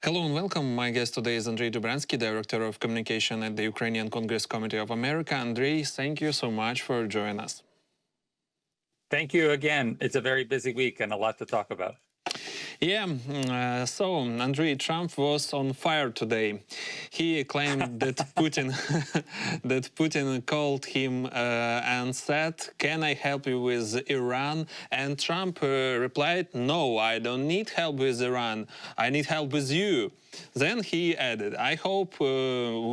Hello and welcome. My guest today is Andrij Dobriansky, Director of Communication at the Ukrainian Congress Committee of America. Andrij, thank you so much for joining us. Thank you again. It's a very busy week and a lot to talk about. Yeah, so Andrij, Trump was on fire today. He claimed that Putin called him and said, "Can I help you with Iran?" And Trump replied, "No, I don't need help with Iran. I need help with you." Then he added, "I hope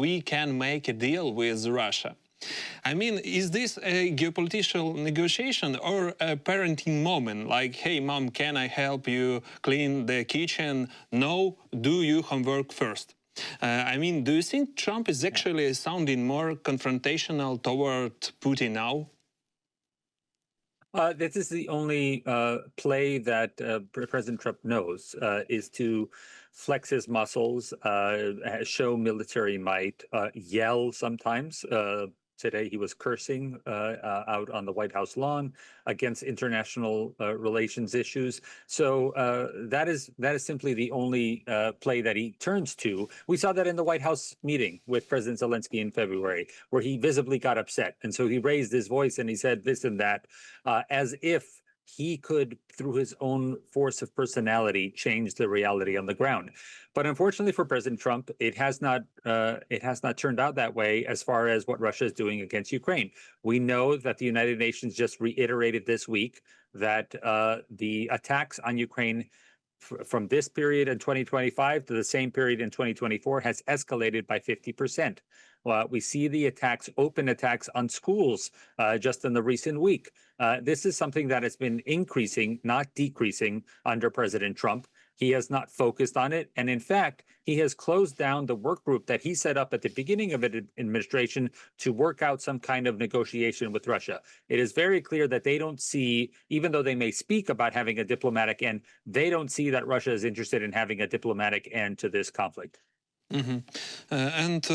we can make a deal with Russia." I mean, is this a geopolitical negotiation or a parenting moment? Like, hey, mom, can I help you clean the kitchen? No, do your homework first. I mean, do you think Trump is actually sounding more confrontational toward Putin now? This is the only play that President Trump knows, is to flex his muscles, show military might, yell sometimes. Today he was cursing out on the White House lawn against international relations issues. So that is simply the only play that he turns to. We saw that in the White House meeting with President Zelensky in February, where he visibly got upset. And so he raised his voice and he said this and that, as if he could, through his own force of personality, change the reality on the ground. But unfortunately for President Trump, it has not turned out that way as far as what Russia is doing against Ukraine. We know that the United Nations just reiterated this week that the attacks on Ukraine from this period in 2025 to the same period in 2024 has escalated by 50%. We see the attacks, open attacks on schools just in the recent week. This is something that has been increasing, not decreasing, under President Trump. He has not focused on it. And in fact, he has closed down the work group that he set up at the beginning of the administration to work out some kind of negotiation with Russia. It is very clear that they don't see, even though they may speak about having a diplomatic end, they don't see that Russia is interested in having a diplomatic end to this conflict. And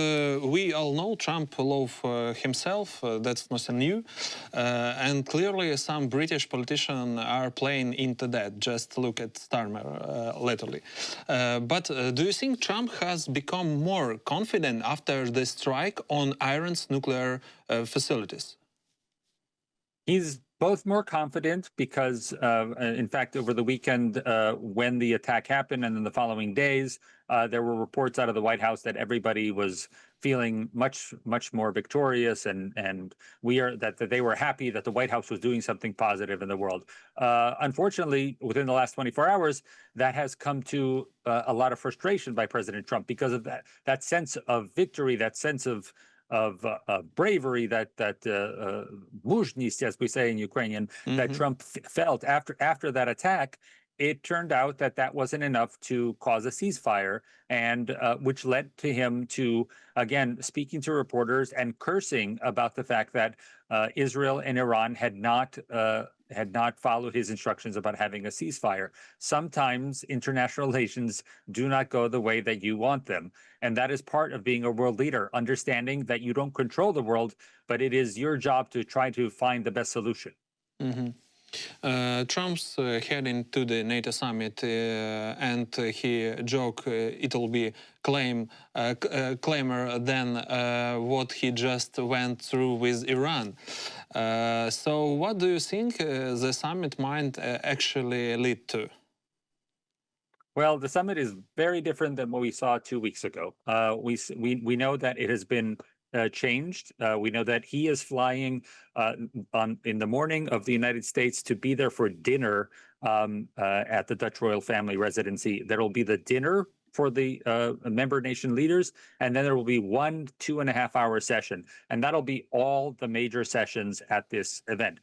we all know Trump loves himself, that's nothing new. And clearly some British politicians are playing into that. Just look at Starmer lately. But do you think Trump has become more confident after the strike on Iran's nuclear facilities? He's both more confident because, in fact, over the weekend, when the attack happened and in the following days, there were reports out of the White House that everybody was feeling much more victorious, and that they were happy that the White House was doing something positive in the world. Unfortunately, within the last 24 hours, that has come to a lot of frustration by President Trump because of that sense of victory, that sense of bravery, that muzhnost, as we say in Ukrainian, that Trump felt after that attack. It turned out that that wasn't enough to cause a ceasefire, and which led to him to, again, speaking to reporters and cursing about the fact that Israel and Iran had not followed his instructions about having a ceasefire. Sometimes international relations do not go the way that you want them. And that is part of being a world leader, understanding that you don't control the world, but it is your job to try to find the best solution. Trump's heading to the NATO summit, and he joked it'll be claimer than what he just went through with Iran. So what do you think the summit might actually lead to? Well, the summit is very different than what we saw 2 weeks ago. We know that it has been changed. We know that he is flying in the morning of the United States to be there for dinner at the Dutch royal family residency. There will be the dinner for the member nation leaders, and then there will be 1 2.5-hour session, and that'll be all the major sessions at this event.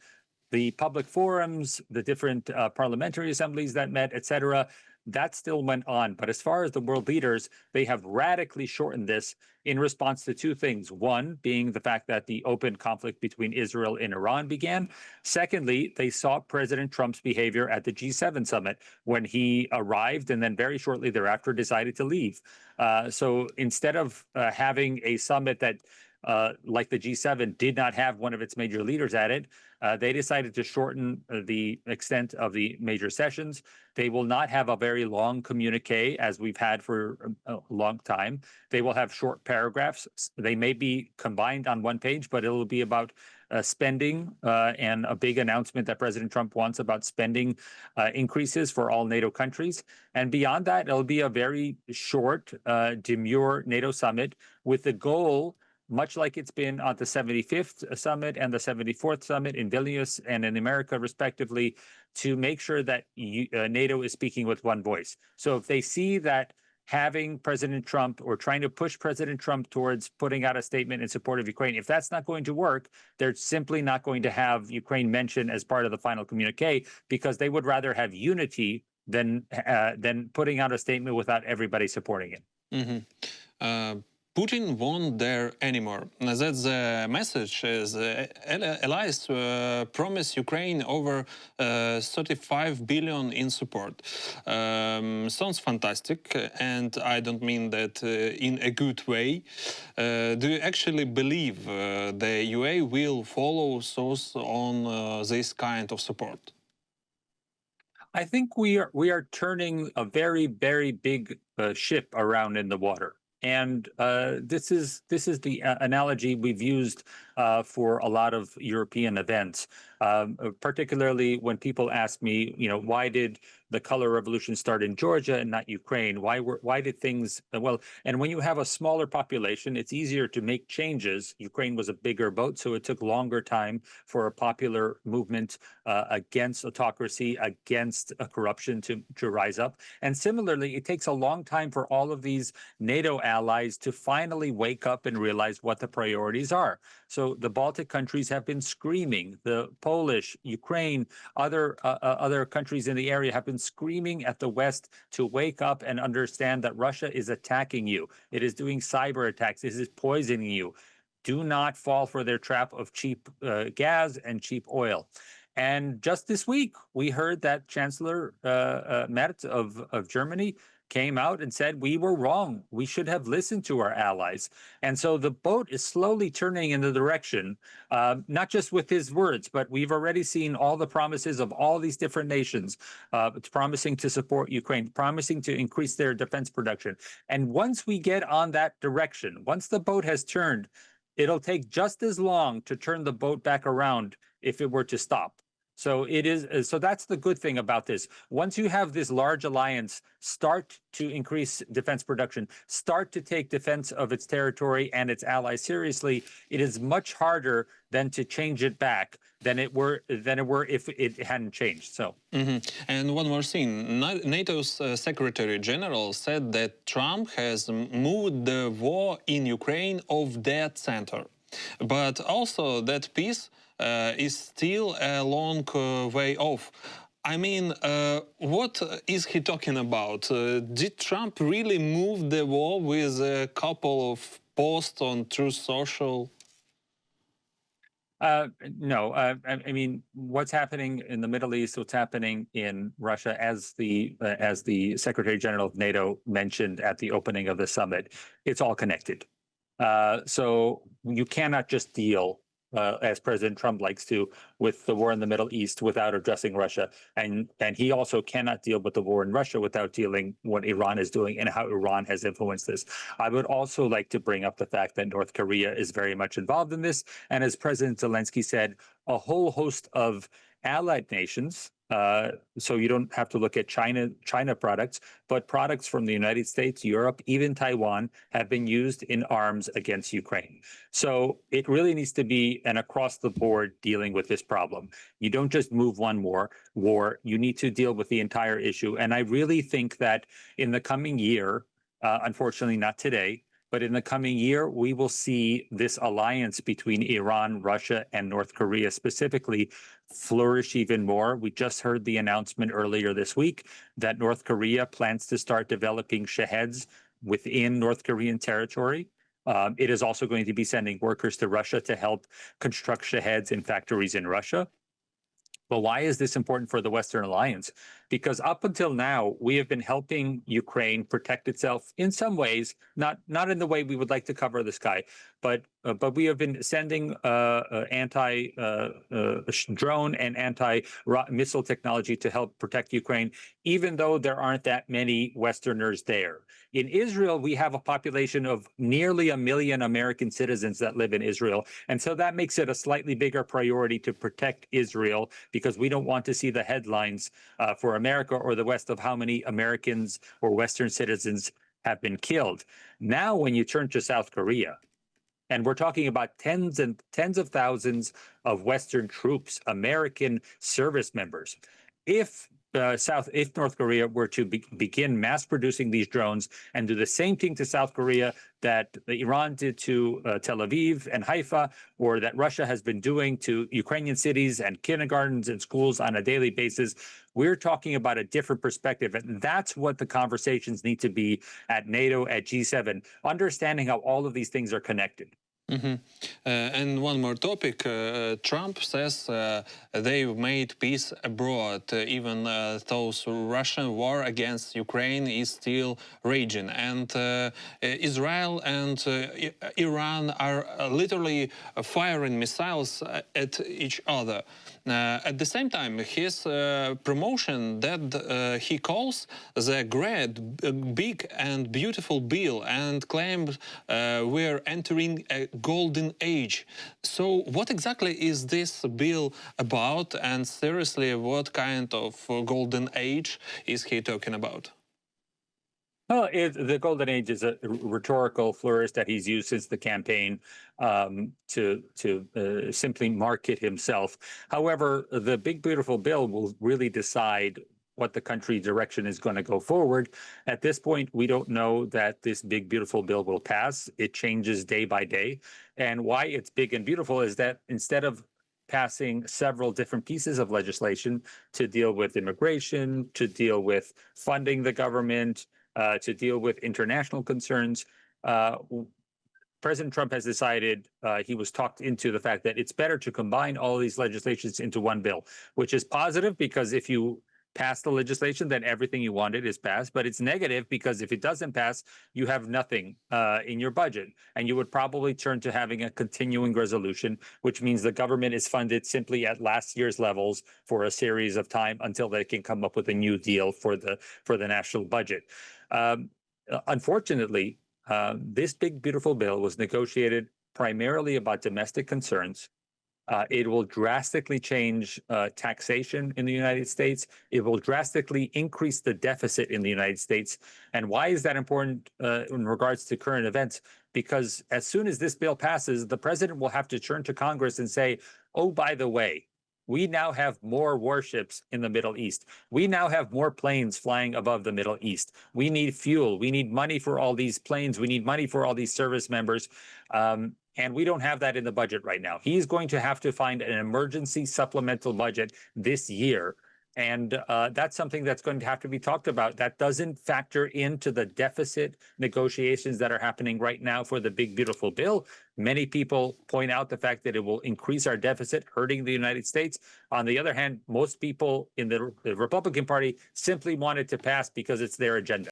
The public forums, the different parliamentary assemblies that met, etc., that still went on. But as far as the world leaders, they have radically shortened this in response to two things. One being the fact that the open conflict between Israel and Iran began. Secondly, they saw President Trump's behavior at the G7 summit when he arrived and then very shortly thereafter decided to leave. So instead of having a summit that like the G7, did not have one of its major leaders at it. They decided to shorten the extent of the major sessions. They will not have a very long communique as we've had for a long time. They will have short paragraphs. They may be combined on one page, but it'll be about spending and a big announcement that President Trump wants about spending increases for all NATO countries. And beyond that, it'll be a very short, demure NATO summit with the goal, much like it's been on the 75th summit and the 74th summit in Vilnius and in America, respectively, to make sure that NATO is speaking with one voice. So if they see that having President Trump or trying to push President Trump towards putting out a statement in support of Ukraine, if that's not going to work, they're simply not going to have Ukraine mentioned as part of the final communique, because they would rather have unity than putting out a statement without everybody supporting it. Mm-hmm. Putin won't dare anymore. That's the message. Is allies promise Ukraine over 35 billion in support. Sounds fantastic, and I don't mean that in a good way. Do you actually believe the UA will follow those on this kind of support? I think we are turning a very, very big ship around in the water. And this is the analogy we've used for a lot of European events, particularly when people ask me, why did the color revolution start in Georgia and not Ukraine? Why did things, well, and when you have a smaller population, it's easier to make changes. Ukraine was a bigger boat, so it took longer time for a popular movement against autocracy, against corruption to rise up. And similarly, it takes a long time for all of these NATO allies to finally wake up and realize what the priorities are. So the Baltic countries have been screaming, the Polish, Ukraine, other countries in the area have been screaming at the West to wake up and understand that Russia is attacking you. It is doing cyber attacks. It is poisoning you. Do not fall for their trap of cheap gas and cheap oil. And just this week, we heard that Chancellor Merz of Germany came out and said we were wrong. We should have listened to our allies. And so the boat is slowly turning in the direction, not just with his words, but we've already seen all the promises of all these different nations promising to support Ukraine, promising to increase their defense production. And once we get on that direction, once the boat has turned, it'll take just as long to turn the boat back around if it were to stop. So that's the good thing about this. Once you have this large alliance start to increase defense production, start to take defense of its territory and its allies seriously, it is much harder than to change it back than it were if it hadn't changed. So. Mm-hmm. And one more thing, NATO's Secretary General said that Trump has moved the war in Ukraine off dead center, but also that peace is still a long way off. I mean, what is he talking about? Did Trump really move the war with a couple of posts on Truth Social? No, I mean, what's happening in the Middle East, what's happening in Russia, as the Secretary General of NATO mentioned at the opening of the summit, it's all connected. So you cannot just deal, as President Trump likes to, with the war in the Middle East without addressing Russia. And he also cannot deal with the war in Russia without dealing what Iran is doing and how Iran has influenced this. I would also like to bring up the fact that North Korea is very much involved in this. And as President Zelensky said, a whole host of allied nations, so you don't have to look at China products, but products from the United States, Europe, even Taiwan have been used in arms against Ukraine. So it really needs to be an across the board dealing with this problem. You don't just move one war, you need to deal with the entire issue. And I really think that in the coming year, unfortunately not today, but in the coming year, we will see this alliance between Iran, Russia, and North Korea specifically flourish even more. We just heard the announcement earlier this week that North Korea plans to start developing Shaheds within North Korean territory. It is also going to be sending workers to Russia to help construct Shaheds in factories in Russia. But why is this important for the Western alliance? because up until now, we have been helping Ukraine protect itself in some ways, not in the way we would like to cover the sky, but we have been sending anti drone and anti missile technology to help protect Ukraine, even though there aren't that many Westerners there. In Israel, we have a population of nearly 1 million American citizens that live in Israel, and so that makes it a slightly bigger priority to protect Israel, because we don't want to see the headlines for America or the West of how many Americans or Western citizens have been killed. Now, when you turn to South Korea, and we're talking about tens and tens of thousands of Western troops, American service members. If North Korea were to begin mass producing these drones and do the same thing to South Korea that Iran did to Tel Aviv and Haifa, or that Russia has been doing to Ukrainian cities and kindergartens and schools on a daily basis, we're talking about a different perspective. And that's what the conversations need to be at NATO, at G7, understanding how all of these things are connected. Mm-hmm. And one more topic. Trump says they've made peace abroad, even though Russian war against Ukraine is still raging. And Israel and Iran are literally firing missiles at each other. At the same time, his promotion that he calls the great, big and beautiful bill, and claimed we're entering a golden age. So what exactly is this bill about, and seriously, what kind of golden age is he talking about? Well, the golden age is a rhetorical flourish that he's used since the campaign to simply market himself. However, the big beautiful bill will really decide what the country's direction is going to go forward. At this point, we don't know that this big beautiful bill will pass. It changes day by day. And why it's big and beautiful is that instead of passing several different pieces of legislation to deal with immigration, to deal with funding the government, to deal with international concerns, President Trump has decided, he was talked into the fact that it's better to combine all these legislations into one bill, which is positive, because if you pass the legislation, then everything you wanted is passed. But it's negative, because if it doesn't pass, you have nothing in your budget. And you would probably turn to having a continuing resolution, which means the government is funded simply at last year's levels for a series of time until they can come up with a new deal for the national budget. Unfortunately, this big, beautiful bill was negotiated primarily about domestic concerns. It will drastically change taxation in the United States. It will drastically increase the deficit in the United States. And why is that important in regards to current events? Because as soon as this bill passes, the president will have to turn to Congress and say, oh, by the way, we now have more warships in the Middle East. We now have more planes flying above the Middle East. We need fuel. We need money for all these planes. We need money for all these service members. And we don't have that in the budget right now. He's going to have to find an emergency supplemental budget this year. And that's something that's going to have to be talked about. That doesn't factor into the deficit negotiations that are happening right now for the big, beautiful bill. Many people point out the fact that it will increase our deficit, hurting the United States. On the other hand, most people in the Republican Party simply want it to pass because it's their agenda.